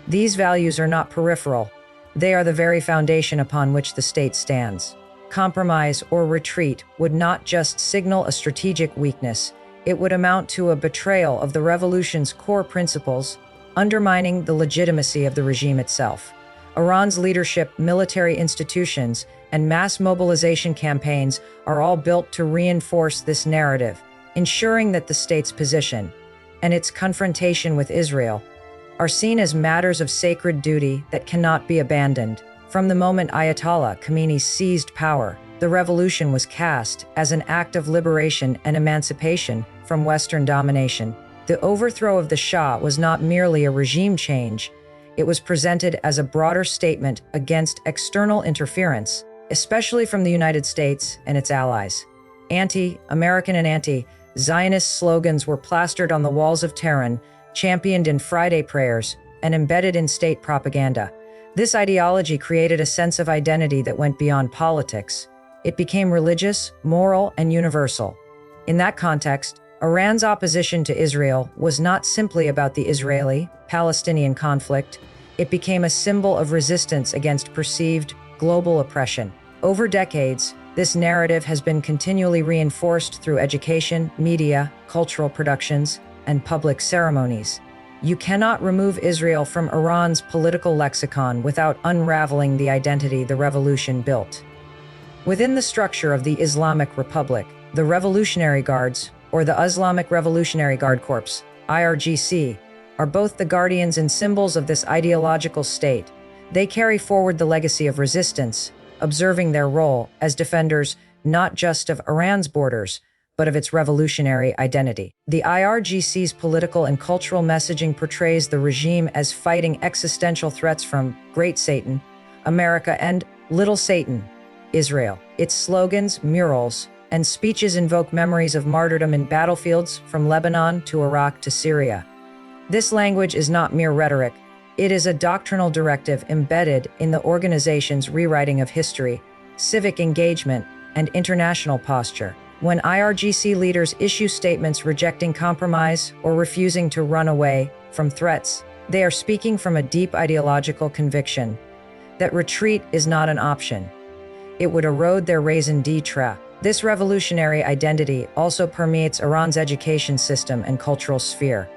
These values are not peripheral. They are the very foundation upon which the state stands. Compromise or retreat would not just signal a strategic weakness, it would amount to a betrayal of the revolution's core principles, undermining the legitimacy of the regime itself. Iran's leadership, military institutions, and mass mobilization campaigns are all built to reinforce this narrative, ensuring that the state's position and its confrontation with Israel are seen as matters of sacred duty that cannot be abandoned. From the moment Ayatollah Khamenei seized power, the revolution was cast as an act of liberation and emancipation from Western domination. The overthrow of the Shah was not merely a regime change, it was presented as a broader statement against external interference, especially from the United States and its allies. Anti-American and anti-Zionist slogans were plastered on the walls of Tehran, championed in Friday prayers, and embedded in state propaganda. This ideology created a sense of identity that went beyond politics. It became religious, moral, and universal. In that context, Iran's opposition to Israel was not simply about the Israeli-Palestinian conflict. It became a symbol of resistance against perceived global oppression. Over decades, this narrative has been continually reinforced through education, media, cultural productions, and public ceremonies. You cannot remove Israel from Iran's political lexicon without unraveling the identity the revolution built. Within the structure of the Islamic Republic, the Revolutionary Guards, or the Islamic Revolutionary Guard Corps, IRGC, are both the guardians and symbols of this ideological state. They carry forward the legacy of resistance, observing their role as defenders not just of Iran's borders, but of its revolutionary identity. The IRGC's political and cultural messaging portrays the regime as fighting existential threats from Great Satan, America, and Little Satan, Israel. Its slogans, murals, and speeches invoke memories of martyrdom in battlefields from Lebanon to Iraq to Syria. This language is not mere rhetoric. It is a doctrinal directive embedded in the organization's rewriting of history, civic engagement, and international posture. When IRGC leaders issue statements rejecting compromise or refusing to run away from threats, they are speaking from a deep ideological conviction that retreat is not an option. It would erode their raison d'etre. This revolutionary identity also permeates Iran's education system and cultural sphere.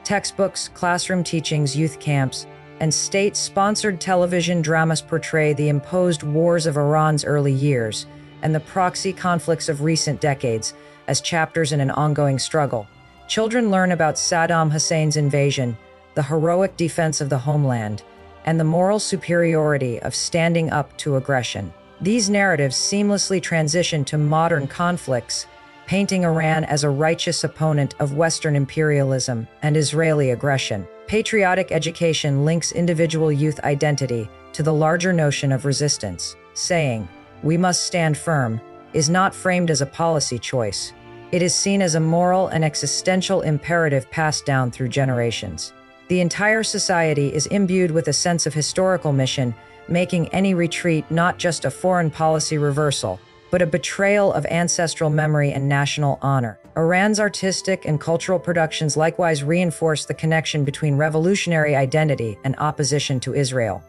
Textbooks, classroom teachings, youth camps, and state-sponsored television dramas portray the imposed wars of Iran's early years and the proxy conflicts of recent decades as chapters in an ongoing struggle. Children learn about Saddam Hussein's invasion, the heroic defense of the homeland, and the moral superiority of standing up to aggression. These narratives seamlessly transition to modern conflicts, painting Iran as a righteous opponent of Western imperialism and Israeli aggression. Patriotic education links individual youth identity to the larger notion of resistance. Saying, "We must stand firm," is not framed as a policy choice. It is seen as a moral and existential imperative passed down through generations. The entire society is imbued with a sense of historical mission, making any retreat not just a foreign policy reversal, but a betrayal of ancestral memory and national honor. Iran's artistic and cultural productions likewise reinforce the connection between revolutionary identity and opposition to Israel.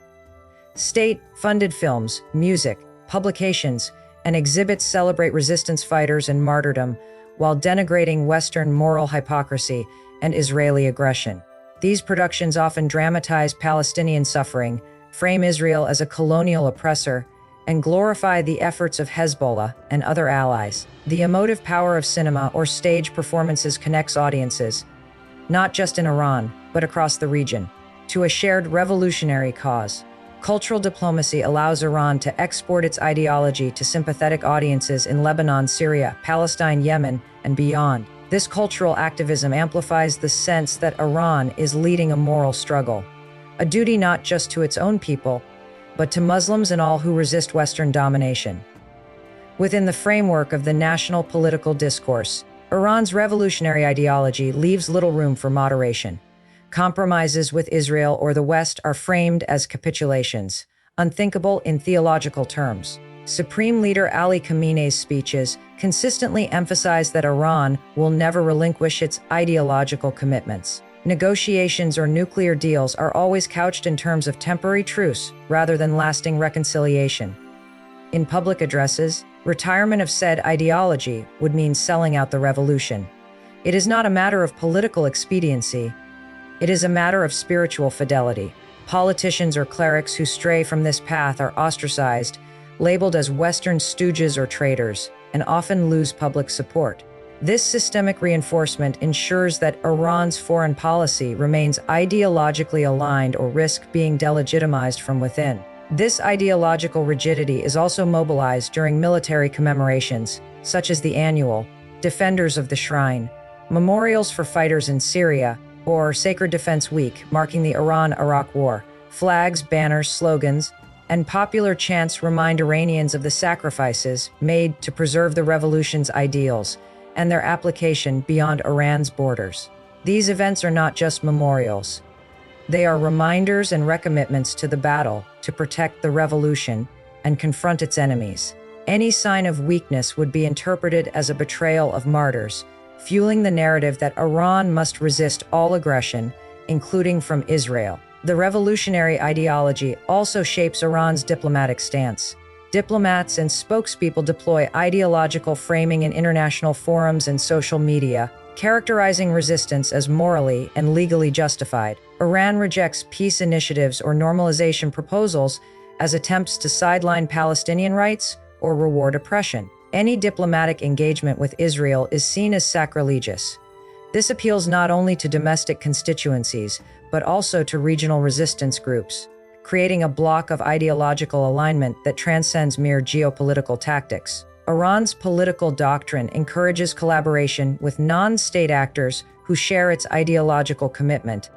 State-funded films, music, publications, and exhibits celebrate resistance fighters and martyrdom while denigrating Western moral hypocrisy and Israeli aggression. These productions often dramatize Palestinian suffering, frame Israel as a colonial oppressor, and glorify the efforts of Hezbollah and other allies. The emotive power of cinema or stage performances connects audiences, not just in Iran, but across the region, to a shared revolutionary cause. Cultural diplomacy allows Iran to export its ideology to sympathetic audiences in Lebanon, Syria, Palestine, Yemen, and beyond. This cultural activism amplifies the sense that Iran is leading a moral struggle, a duty not just to its own people, but to Muslims and all who resist Western domination. Within the framework of the national political discourse, Iran's revolutionary ideology leaves little room for moderation. Compromises with Israel or the West are framed as capitulations, unthinkable in theological terms. Supreme Leader Ali Khamenei's speeches consistently emphasize that Iran will never relinquish its ideological commitments. Negotiations or nuclear deals are always couched in terms of temporary truce rather than lasting reconciliation. In public addresses, retirement of said ideology would mean selling out the revolution. It is not a matter of political expediency. It is a matter of spiritual fidelity. Politicians or clerics who stray from this path are ostracized, labeled as Western stooges or traitors, and often lose public support. This systemic reinforcement ensures that Iran's foreign policy remains ideologically aligned or risk being delegitimized from within. This ideological rigidity is also mobilized during military commemorations, such as the annual Defenders of the Shrine, memorials for fighters in Syria, or Sacred Defense Week, marking the Iran-Iraq War. Flags, banners, slogans, and popular chants remind Iranians of the sacrifices made to preserve the revolution's ideals and their application beyond Iran's borders. These events are not just memorials. They are reminders and recommitments to the battle to protect the revolution and confront its enemies. Any sign of weakness would be interpreted as a betrayal of martyrs, fueling the narrative that Iran must resist all aggression, including from Israel. The revolutionary ideology also shapes Iran's diplomatic stance. Diplomats and spokespeople deploy ideological framing in international forums and social media, characterizing resistance as morally and legally justified. Iran rejects peace initiatives or normalization proposals as attempts to sideline Palestinian rights or reward oppression. Any diplomatic engagement with Israel is seen as sacrilegious. This appeals not only to domestic constituencies, but also to regional resistance groups, creating a block of ideological alignment that transcends mere geopolitical tactics. Iran's political doctrine encourages collaboration with non-state actors who share its ideological commitment,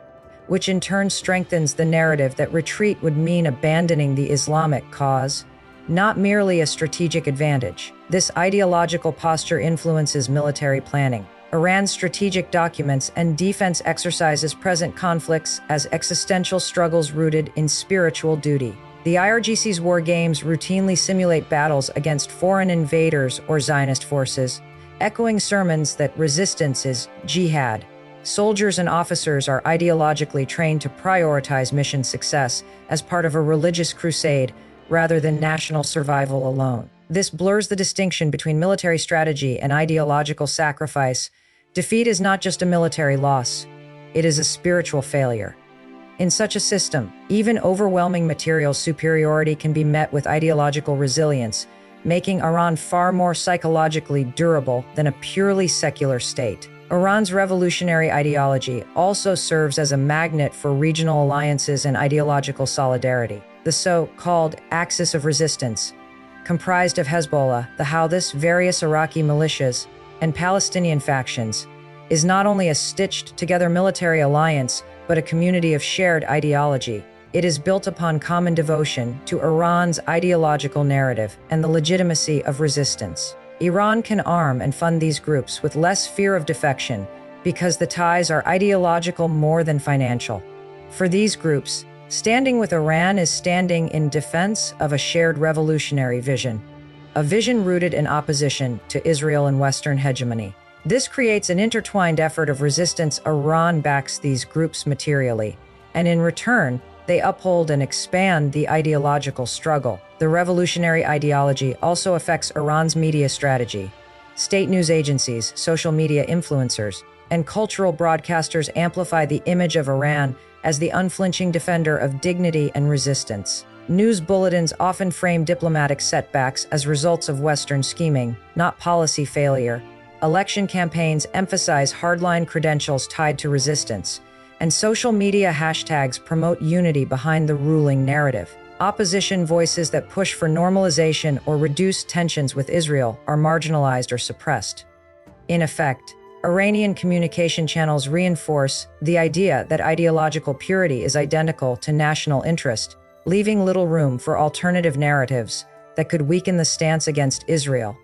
which in turn strengthens the narrative that retreat would mean abandoning the Islamic cause, not merely a strategic advantage. This ideological posture influences military planning. Iran's strategic documents and defense exercises present conflicts as existential struggles rooted in spiritual duty. The IRGC's war games routinely simulate battles against foreign invaders or Zionist forces, echoing sermons that resistance is jihad. Soldiers and officers are ideologically trained to prioritize mission success as part of a religious crusade rather than national survival alone. This blurs the distinction between military strategy and ideological sacrifice. Defeat is not just a military loss, it is a spiritual failure. In such a system, even overwhelming material superiority can be met with ideological resilience, making Iran far more psychologically durable than a purely secular state. Iran's revolutionary ideology also serves as a magnet for regional alliances and ideological solidarity. The so-called Axis of Resistance, comprised of Hezbollah, the Houthis, various Iraqi militias, and Palestinian factions, is not only a stitched-together military alliance, but a community of shared ideology. It is built upon common devotion to Iran's ideological narrative and the legitimacy of resistance. Iran can arm and fund these groups with less fear of defection because the ties are ideological more than financial. For these groups, standing with Iran is standing in defense of a shared revolutionary vision, a vision rooted in opposition to Israel and Western hegemony. This creates an intertwined effort of resistance. Iran backs these groups materially, and in return, they uphold and expand the ideological struggle. The revolutionary ideology also affects Iran's media strategy. State news agencies, social media influencers, and cultural broadcasters amplify the image of Iran as the unflinching defender of dignity and resistance. News bulletins often frame diplomatic setbacks as results of Western scheming, not policy failure. Election campaigns emphasize hardline credentials tied to resistance, and social media hashtags promote unity behind the ruling narrative. Opposition voices that push for normalization or reduce tensions with Israel are marginalized or suppressed. In effect, Iranian communication channels reinforce the idea that ideological purity is identical to national interest, leaving little room for alternative narratives that could weaken the stance against Israel.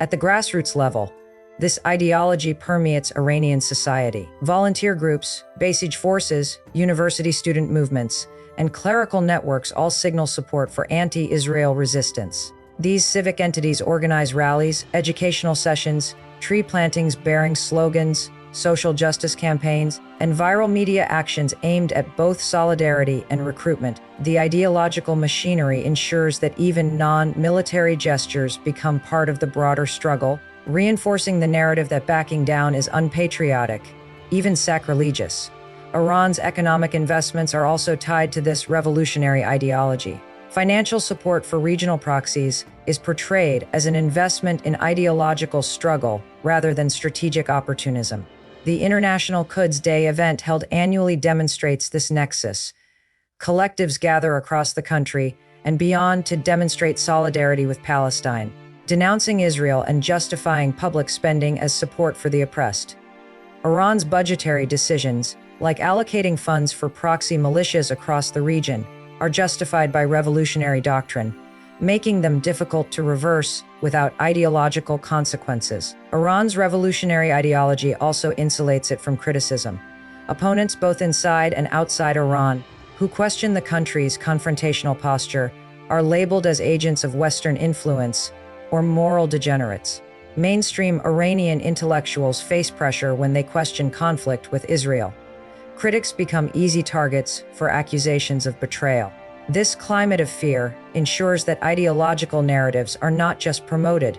At the grassroots level, this ideology permeates Iranian society. Volunteer groups, Basij forces, university student movements, and clerical networks all signal support for anti-Israel resistance. These civic entities organize rallies, educational sessions, tree plantings bearing slogans, social justice campaigns, and viral media actions aimed at both solidarity and recruitment. The ideological machinery ensures that even non-military gestures become part of the broader struggle, reinforcing the narrative that backing down is unpatriotic, even sacrilegious. Iran's economic investments are also tied to this revolutionary ideology. Financial support for regional proxies is portrayed as an investment in ideological struggle rather than strategic opportunism. The International Quds Day event held annually demonstrates this nexus. Collectives gather across the country and beyond to demonstrate solidarity with Palestine, denouncing Israel and justifying public spending as support for the oppressed. Iran's budgetary decisions, like allocating funds for proxy militias across the region, are justified by revolutionary doctrine, making them difficult to reverse without ideological consequences. Iran's revolutionary ideology also insulates it from criticism. Opponents both inside and outside Iran, who question the country's confrontational posture, are labeled as agents of Western influence or moral degenerates. Mainstream Iranian intellectuals face pressure when they question conflict with Israel. Critics become easy targets for accusations of betrayal. This climate of fear ensures that ideological narratives are not just promoted,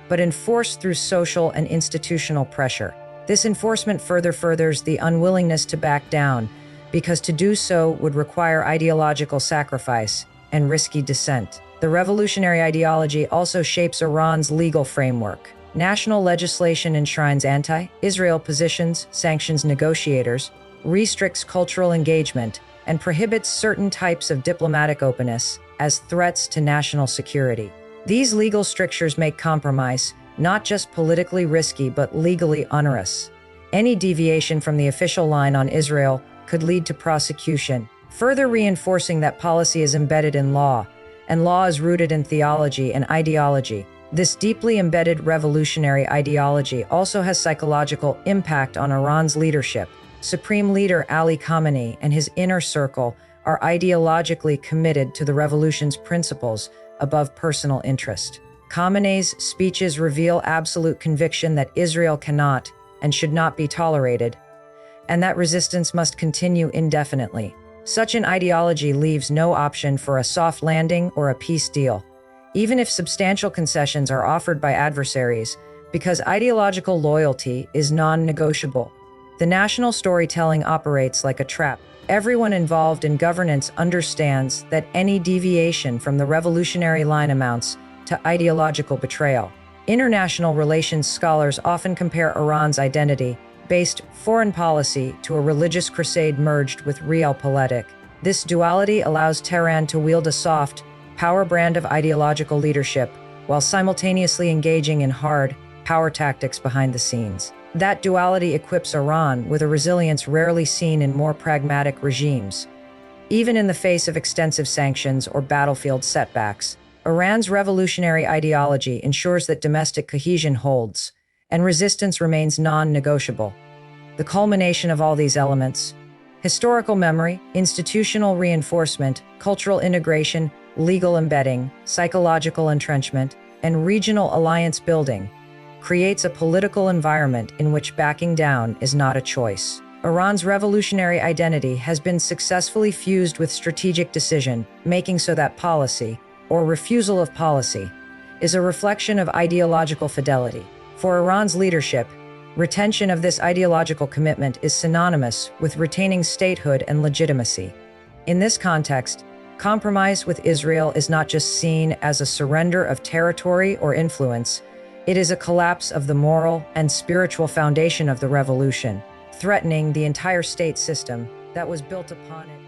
but enforced through social and institutional pressure. This enforcement furthers the unwillingness to back down, because to do so would require ideological sacrifice and risky dissent. The revolutionary ideology also shapes Iran's legal framework. National legislation enshrines anti-Israel positions, sanctions negotiators, restricts cultural engagement, and prohibits certain types of diplomatic openness as threats to national security. These legal strictures make compromise not just politically risky but legally onerous. Any deviation from the official line on Israel could lead to prosecution, further reinforcing that policy is embedded in law, and law is rooted in theology and ideology. This deeply embedded revolutionary ideology also has psychological impact on Iran's leadership. Supreme Leader Ali Khamenei and his inner circle are ideologically committed to the revolution's principles above personal interest. Khamenei's speeches reveal absolute conviction that Israel cannot and should not be tolerated, and that resistance must continue indefinitely. Such an ideology leaves no option for a soft landing or a peace deal, even if substantial concessions are offered by adversaries, because ideological loyalty is non-negotiable. The national storytelling operates like a trap. Everyone involved in governance understands that any deviation from the revolutionary line amounts to ideological betrayal. International relations scholars often compare Iran's identity-based foreign policy to a religious crusade merged with realpolitik. This duality allows Tehran to wield a soft, power brand of ideological leadership while simultaneously engaging in hard power tactics behind the scenes. That duality equips Iran with a resilience rarely seen in more pragmatic regimes. Even in the face of extensive sanctions or battlefield setbacks, Iran's revolutionary ideology ensures that domestic cohesion holds, and resistance remains non-negotiable. The culmination of all these elements, historical memory, institutional reinforcement, cultural integration, legal embedding, psychological entrenchment, and regional alliance building creates a political environment in which backing down is not a choice. Iran's revolutionary identity has been successfully fused with strategic decision, making so that policy, or refusal of policy, is a reflection of ideological fidelity. For Iran's leadership, retention of this ideological commitment is synonymous with retaining statehood and legitimacy. In this context, compromise with Israel is not just seen as a surrender of territory or influence, it is a collapse of the moral and spiritual foundation of the revolution, threatening the entire state system that was built upon it.